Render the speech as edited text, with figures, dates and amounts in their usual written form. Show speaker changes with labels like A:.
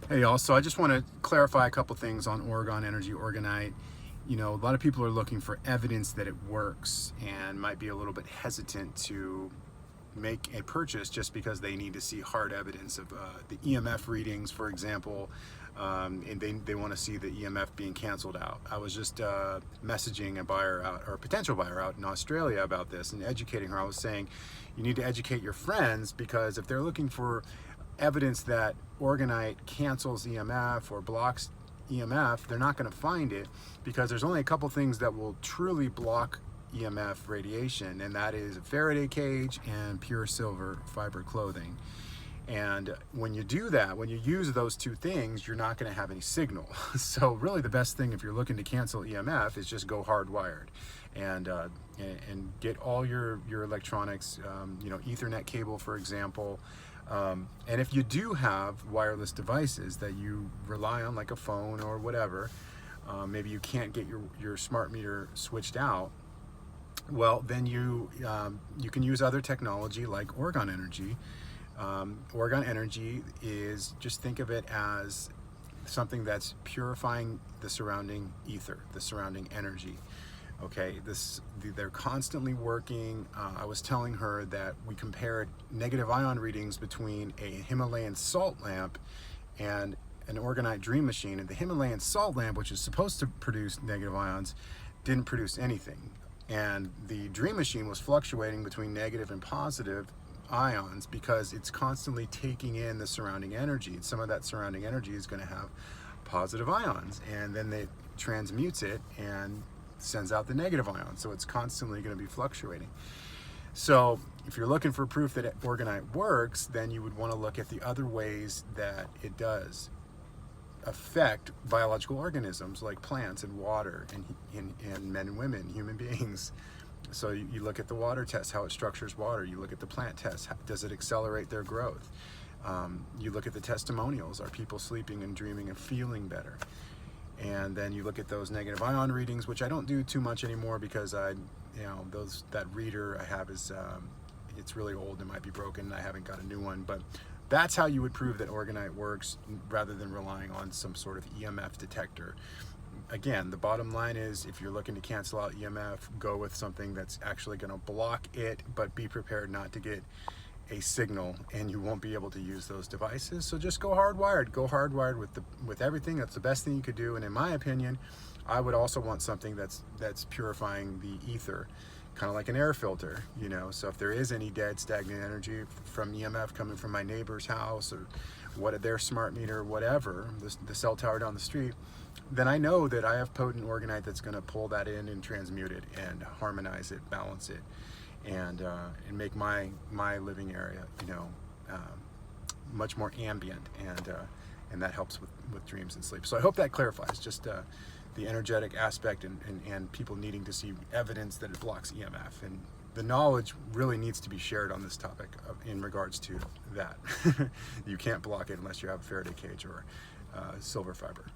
A: Hey y'all, so I just want to clarify a couple things on Orgone Energy Orgonite. You know, a lot of people are looking for evidence that it works and might be a little bit hesitant to make a purchase just because they need to see hard evidence of the EMF readings, for example, and they want to see the EMF being canceled out. I was just messaging a buyer out, or a potential buyer out in Australia about this and educating her. I was saying you need to educate your friends, because if they're looking for evidence that Orgonite cancels EMF or blocks EMF, they're not going to find it, because there's only a couple things that will truly block EMF radiation, and that is a Faraday cage and pure silver fiber clothing. And when you do that, when you use those two things, you're not going to have any signal. So really the best thing if you're looking to cancel EMF is just go hardwired and get all your electronics, you know, Ethernet cable, for example. And if you do have wireless devices that you rely on, like a phone or whatever, maybe you can't get your smart meter switched out, well, then you can use other technology like Orgone Energy. Orgone Energy is, just think of it as something that's purifying the surrounding ether, the surrounding energy. Okay, they're constantly working. I was telling her that we compared negative ion readings between a Himalayan salt lamp and an Orgonite dream machine, and the Himalayan salt lamp, which is supposed to produce negative ions, didn't produce anything. And the dream machine was fluctuating between negative and positive ions because it's constantly taking in the surrounding energy. And some of that surrounding energy is going to have positive ions, and then it transmutes it and sends out the negative ions. So it's constantly going to be fluctuating. So if you're looking for proof that Orgonite works, then you would want to look at the other ways that it does affect biological organisms like plants and water and men and women, human beings. So you look at the water test, how it structures water. You look at the plant test, does it accelerate their growth? You look at the testimonials, are people sleeping and dreaming and feeling better? And then you look at those negative ion readings, which I don't do too much anymore because that reader I have is it's really old and might be broken. I haven't got a new one, but that's how you would prove that Orgonite works, rather than relying on some sort of EMF detector. Again, the bottom line is, if you're looking to cancel out EMF, go with something that's actually going to block it, but be prepared not to get a signal, and you won't be able to use those devices. So just go hardwired. Go hardwired with everything. That's the best thing you could do. And in my opinion, I would also want something that's purifying the ether, kind of like an air filter, you know. So if there is any dead, stagnant energy from EMF coming from my neighbor's house or their smart meter, whatever, the cell tower down the street, then I know that I have potent Orgonite that's going to pull that in and transmute it and harmonize it, balance it, and make my living area, you know, much more ambient, and that helps with dreams and sleep. So I hope that clarifies just the energetic aspect and people needing to see evidence that it blocks EMF, and the knowledge really needs to be shared on this topic in regards to that. You can't block it unless you have a Faraday cage or silver fiber.